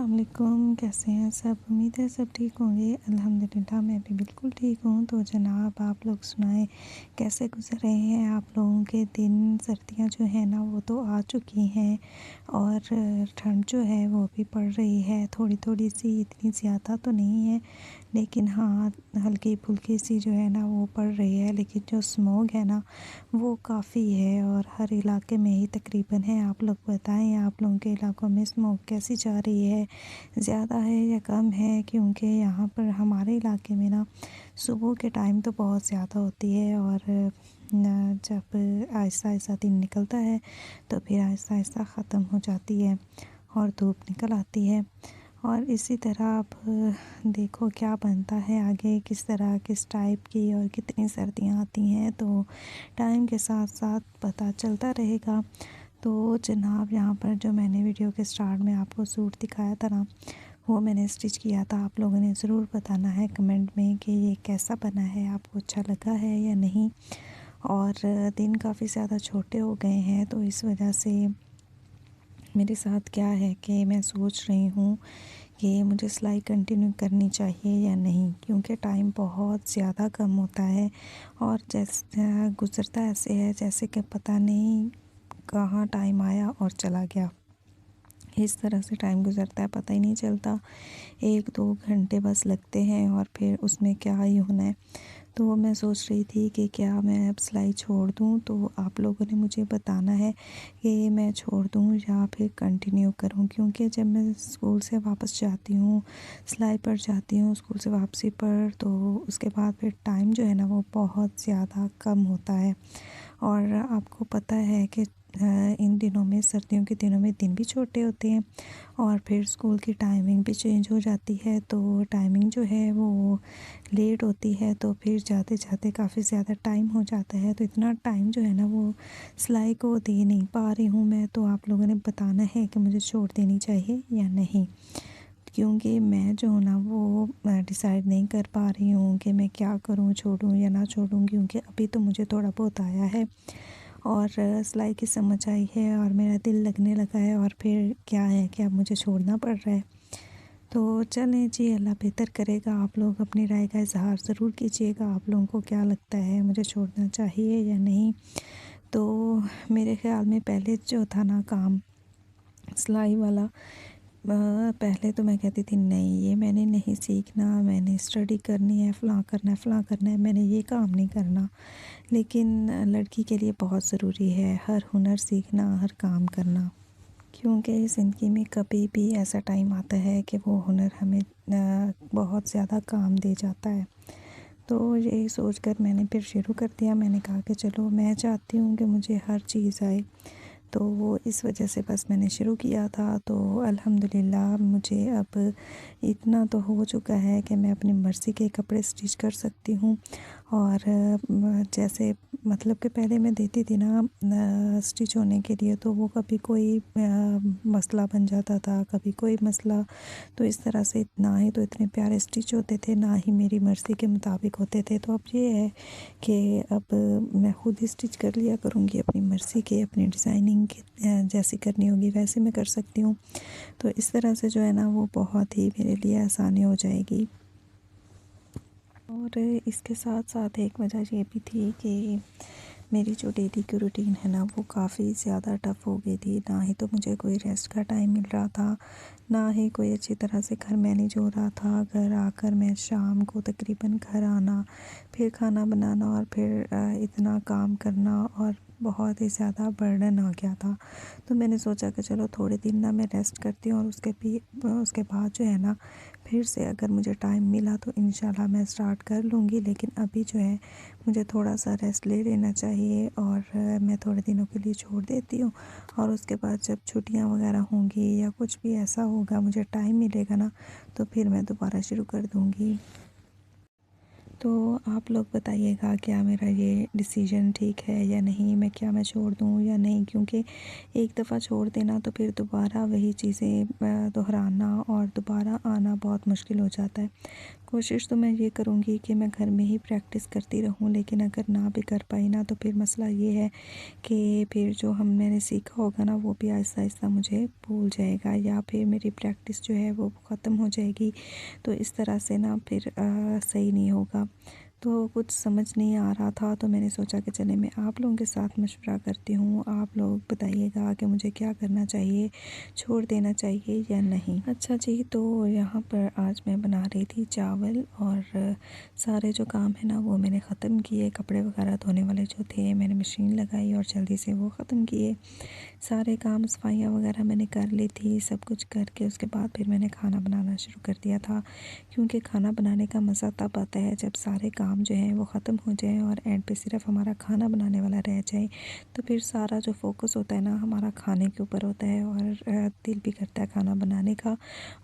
अस्सलाम वालेकुम, कैसे हैं सब? उम्मीद है सब ठीक होंगे। अल्हम्दुलिल्लाह मैं भी बिल्कुल ठीक हूँ। तो जनाब आप लोग सुनाएं, कैसे गुज़र रहे हैं आप लोगों के दिन? सर्दियाँ जो हैं ना वो तो आ चुकी हैं और ठंड जो है वो भी पड़ रही है थोड़ी-थोड़ी सी, इतनी ज़्यादा तो नहीं है लेकिन हाँ, हल्की-फुल्की सी जो है ना वो पड़ रही है। लेकिन जो स्मॉग है ना वो काफ़ी है और हर इलाके में ही तकरीबन है। आप लोग बताएं, आप लोगों के इलाकों में स्मॉग कैसी जा रही है? ज़्यादा है या कम है? क्योंकि यहाँ पर हमारे इलाके में ना सुबह के टाइम तो बहुत ज़्यादा होती है और जब आहिस्ता-आहिस्ता दिन निकलता है तो फिर आहिस्ता-आहिस्ता ख़त्म हो जाती है और धूप निकल आती है। और इसी तरह अब देखो क्या बनता है आगे, किस तरह किस टाइप की और कितनी सर्दियाँ आती हैं, तो टाइम के साथ साथ पता चलता रहेगा। तो जनाब यहाँ पर जो मैंने वीडियो के स्टार्ट में आपको सूट दिखाया था ना, वो मैंने स्टिच किया था। आप लोगों ने ज़रूर बताना है कमेंट में कि ये कैसा बना है, आपको अच्छा लगा है या नहीं। और दिन काफ़ी ज़्यादा छोटे हो गए हैं तो इस वजह से मेरे साथ क्या है कि मैं सोच रही हूँ कि मुझे सिलाई कंटिन्यू करनी चाहिए या नहीं, क्योंकि टाइम बहुत ज़्यादा कम होता है और जैसे गुज़रता ऐसे है जैसे कि पता नहीं कहाँ टाइम आया और चला गया। इस तरह से टाइम गुज़रता है, पता ही नहीं चलता। 1-2 घंटे बस लगते हैं और फिर उसमें क्या ही होना है। तो मैं सोच रही थी कि क्या मैं अब सिलाई छोड़ दूँ, तो आप लोगों ने मुझे बताना है कि मैं छोड़ दूँ या फिर कंटिन्यू करूँ। क्योंकि जब मैं स्कूल से वापस जाती हूँ, सिलाई पर जाती हूँ स्कूल से वापसी पर, तो उसके बाद फिर टाइम जो है ना वो बहुत ज़्यादा कम होता है। और आपको पता है कि इन दिनों में, सर्दियों के दिनों में दिन भी छोटे होते हैं और फिर स्कूल की टाइमिंग भी चेंज हो जाती है, तो टाइमिंग जो है वो लेट होती है, तो फिर जाते-जाते काफ़ी ज़्यादा टाइम हो जाता है। तो इतना टाइम जो है ना वो सिलाई को दे नहीं पा रही हूँ मैं। तो आप लोगों ने बताना है कि मुझे छोड़ देनी चाहिए या नहीं, क्योंकि मैं जो हूँ ना वो डिसाइड नहीं कर पा रही हूँ कि मैं क्या करूँ, छोड़ूँ या ना छोड़ूँ। क्योंकि अभी तो मुझे थोड़ा बहुत आया है और सिलाई की समझ आई है और मेरा दिल लगने लगा है, और फिर क्या है कि अब मुझे छोड़ना पड़ रहा है। तो चलें जी, अल्लाह बेहतर करेगा। आप लोग अपनी राय का इज़हार ज़रूर कीजिएगा, आप लोगों को क्या लगता है मुझे छोड़ना चाहिए या नहीं। तो मेरे ख़्याल में पहले जो था ना काम सिलाई वाला, पहले तो मैं कहती थी नहीं ये मैंने नहीं सीखना, मैंने स्टडी करनी है, फ़लाँ करना है, फ़लाँ करना है, मैंने ये काम नहीं करना। लेकिन लड़की के लिए बहुत ज़रूरी है हर हुनर सीखना, हर काम करना, क्योंकि ज़िंदगी में कभी भी ऐसा टाइम आता है कि वो हुनर हमें बहुत ज़्यादा काम दे जाता है। तो यही सोचकर मैंने फिर शुरू कर दिया। मैंने कहा कि चलो, मैं चाहती हूँ कि मुझे हर चीज़ आए, तो वो इस वजह से बस मैंने शुरू किया था। तो अल्हम्दुलिल्लाह मुझे अब इतना तो हो चुका है कि मैं अपनी मर्ज़ी के कपड़े स्टिच कर सकती हूँ। और जैसे मतलब कि पहले मैं देती थी ना स्टिच होने के लिए, तो वो कभी कोई मसला बन जाता था, कभी कोई मसला। तो इस तरह से ना ही तो इतने प्यारे स्टिच होते थे, ना ही मेरी मर्ज़ी के मुताबिक होते थे। तो अब ये है कि अब मैं खुद ही स्टिच कर लिया करूँगी अपनी मर्ज़ी के, अपनी डिज़ाइनिंग के जैसी करनी होगी वैसे मैं कर सकती हूँ। तो इस तरह से जो है ना वो बहुत ही मेरे लिए आसानी हो जाएगी। और इसके साथ साथ एक वजह ये भी थी कि मेरी जो डेली की रूटीन है ना वो काफ़ी ज़्यादा टफ़ हो गई थी। ना ही तो मुझे कोई रेस्ट का टाइम मिल रहा था, ना ही कोई अच्छी तरह से घर मैनेज हो रहा था। घर आकर मैं शाम को तकरीबन घर आना, फिर खाना बनाना और फिर इतना काम करना, और बहुत ही ज़्यादा बर्डन आ गया था। तो मैंने सोचा कि चलो थोड़े दिन ना मैं रेस्ट करती हूँ और उसके बाद जो है ना फिर से अगर मुझे टाइम मिला तो इंशाल्लाह मैं स्टार्ट कर लूँगी। लेकिन अभी जो है मुझे थोड़ा सा रेस्ट ले लेना चाहिए और मैं थोड़े दिनों के लिए छोड़ देती हूँ। और उसके बाद जब छुट्टियाँ वगैरह होंगी या कुछ भी ऐसा होगा, मुझे टाइम मिलेगा ना, तो फिर मैं दोबारा शुरू कर दूँगी। तो आप लोग बताइएगा क्या मेरा ये डिसीजन ठीक है या नहीं, मैं छोड़ दूँ या नहीं? क्योंकि एक दफ़ा छोड़ देना तो फिर दोबारा वही चीज़ें दोहराना और दोबारा आना बहुत मुश्किल हो जाता है। कोशिश तो मैं ये करूँगी कि मैं घर में ही प्रैक्टिस करती रहूँ, लेकिन अगर ना भी कर पाई ना तो फिर मसला ये है कि फिर जो मैंने सीखा होगा ना वो भी आहिस्ता-आहिस्ता मुझे भूल जाएगा या फिर मेरी प्रैक्टिस जो है वो ख़त्म हो जाएगी। तो इस तरह से ना फिर सही नहीं होगा। तो कुछ समझ नहीं आ रहा था, तो मैंने सोचा कि चलिए मैं आप लोगों के साथ मशवरा करती हूँ। आप लोग बताइएगा कि मुझे क्या करना चाहिए, छोड़ देना चाहिए या नहीं? अच्छा जी, तो यहाँ पर आज मैं बना रही थी चावल और सारे जो काम है ना वो मैंने ख़त्म किए। कपड़े वगैरह धोने वाले जो थे मैंने मशीन लगाई और जल्दी से वो ख़त्म किए। सारे काम सफाइयाँ वगैरह मैंने कर ली थी, सब कुछ करके उसके बाद फिर मैंने खाना बनाना शुरू कर दिया था। क्योंकि खाना बनाने का मज़ा तब आता है जब सारे काम जो हैं वो ख़त्म हो जाएँ और एंड पे सिर्फ़ हमारा खाना बनाने वाला रह जाए। तो फिर सारा जो फ़ोकस होता है ना हमारा खाने के ऊपर होता है और दिल भी करता है खाना बनाने का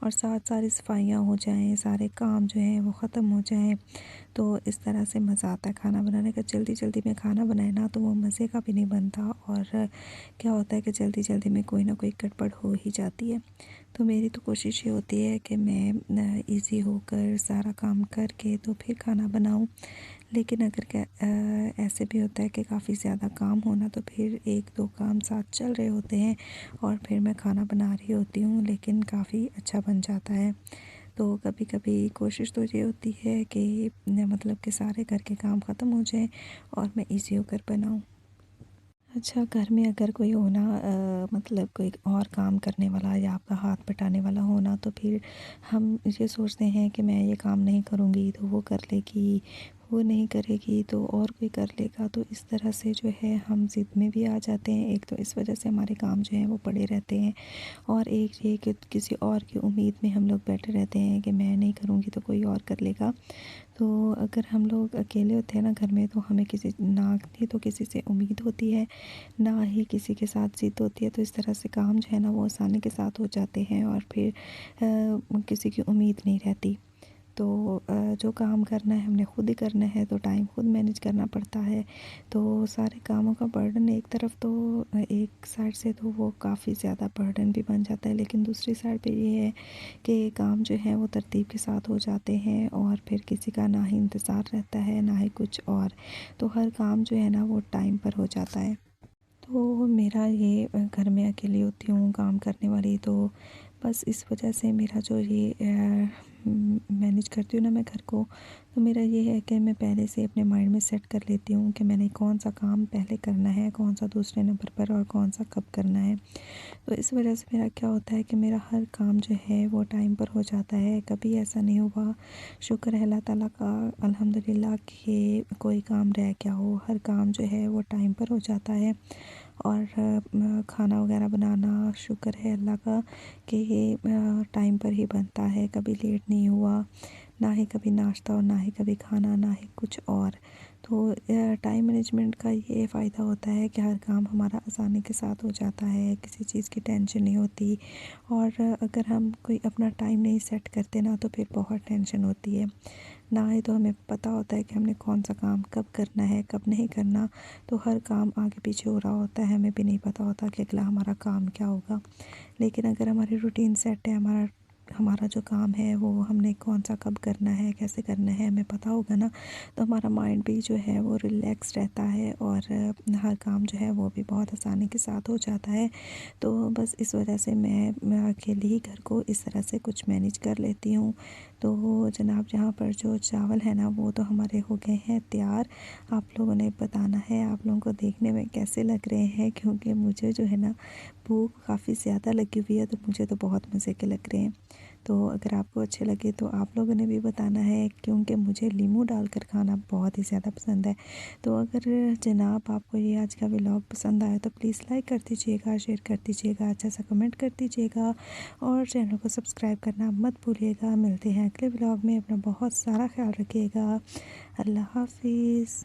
और साथ सारी सफाइयाँ हो जाएँ, सारे काम जो हैं वो ख़त्म हो जाएँ। तो इस तरह से मज़ा आता है खाना बनाने का। जल्दी-जल्दी में खाना बनाए ना तो वो मज़े का भी नहीं बनता और क्या होता है कि जल्दी-जल्दी में कोई ना कोई गड़बड़ हो ही जाती है। तो मेरी तो कोशिश ये होती है कि मैं ईज़ी होकर सारा काम करके तो फिर खाना बनाऊँ। लेकिन अगर ऐसे भी होता है कि काफ़ी ज़्यादा काम हो ना तो फिर 1-2 काम साथ चल रहे होते हैं और फिर मैं खाना बना रही होती हूँ, लेकिन काफ़ी अच्छा बन जाता है। तो कभी-कभी कोशिश तो ये होती है कि न मतलब कि सारे घर के काम ख़त्म हो जाएँ और मैं ईज़ी होकर बनाऊँ। अच्छा, घर में अगर कोई हो ना मतलब कोई और काम करने वाला या आपका हाथ बटाने वाला हो ना तो फिर हम ये सोचते हैं कि मैं ये काम नहीं करूँगी तो वो कर लेगी, वो नहीं करेगी तो और कोई कर लेगा। तो इस तरह से जो है हम ज़िद में भी आ जाते हैं। एक तो इस वजह से हमारे काम जो हैं वो पड़े रहते हैं और एक ये कि किसी और की उम्मीद में हम लोग बैठे रहते हैं कि मैं नहीं करूँगी तो कोई और कर लेगा। तो अगर हम लोग अकेले होते हैं ना घर में तो हमें किसी ना ही तो किसी से उम्मीद होती है, ना ही किसी के साथ ज़िद होती है। तो इस तरह से काम जो है ना वो आसानी के साथ हो जाते हैं और फिर किसी की उम्मीद नहीं रहती। तो जो काम करना है हमने खुद ही करना है तो टाइम खुद मैनेज करना पड़ता है। तो सारे कामों का बर्डन एक तरफ तो एक साइड से तो वो काफ़ी ज़्यादा बर्डन भी बन जाता है, लेकिन दूसरी साइड पे ये है कि काम जो है वो तरतीब के साथ हो जाते हैं और फिर किसी का ना ही इंतज़ार रहता है ना ही कुछ और। तो हर काम जो है ना वो टाइम पर हो जाता है। तो मेरा ये घर में अकेली होती हूँ काम करने वाली, तो बस इस वजह से मेरा जो ये मैनेज करती हूँ ना मैं घर को, तो मेरा ये है कि मैं पहले से अपने माइंड में सेट कर लेती हूँ कि मैंने कौन सा काम पहले करना है, कौन सा दूसरे नंबर पर और कौन सा कब करना है। तो इस वजह से मेरा क्या होता है कि मेरा हर काम जो है वो टाइम पर हो जाता है। कभी ऐसा नहीं हुआ, शुक्र है अल्लाह ताला का, अल्हम्दुलिल्लाह कि कोई काम रह गया हो। हर काम जो है वो टाइम पर हो जाता है और खाना वगैरह बनाना शुक्र है अल्लाह का कि ये टाइम पर ही बनता है, कभी लेट नहीं हुआ, ना ही कभी नाश्ता और ना ही कभी खाना, ना ही कुछ और। तो टाइम मैनेजमेंट का ये फ़ायदा होता है कि हर काम हमारा आसानी के साथ हो जाता है, किसी चीज़ की टेंशन नहीं होती और अगर हम कोई अपना टाइम नहीं सेट करते ना तो फिर बहुत टेंशन होती है। ना ही तो हमें पता होता है कि हमने कौन सा काम कब करना है, कब नहीं करना, तो हर काम आगे पीछे हो रहा होता है, हमें भी नहीं पता होता कि अगला हमारा काम क्या होगा। लेकिन अगर हमारी रूटीन सेट है, हमारा हमारा जो काम है वो हमने कौन सा कब करना है, कैसे करना है, हमें पता होगा ना, तो हमारा माइंड भी जो है वो रिलैक्स रहता है और हर काम जो है वो भी बहुत आसानी के साथ हो जाता है। तो बस इस वजह से मैं अकेले ही घर को इस तरह से कुछ मैनेज कर लेती हूँ। तो जनाब यहाँ पर जो चावल है ना वो तो हमारे हो गए हैं तैयार। आप लोगों ने बताना है आप लोगों को देखने में कैसे लग रहे हैं, क्योंकि मुझे जो है ना भूख काफ़ी ज़्यादा लगी हुई है, तो मुझे तो बहुत मज़े के लग रहे हैं। तो अगर आपको अच्छे लगे तो आप लोगों ने भी बताना है, क्योंकि मुझे नींबू डालकर खाना बहुत ही ज़्यादा पसंद है। तो अगर जनाब आपको ये आज का व्लॉग पसंद आया तो प्लीज़ लाइक कर दीजिएगा, शेयर कर दीजिएगा, अच्छा सा कमेंट कर दीजिएगा और चैनल को सब्सक्राइब करना मत भूलिएगा। मिलते हैं अगले व्लॉग में, अपना बहुत सारा ख्याल रखिएगा। अल्लाह हाफ़िज़।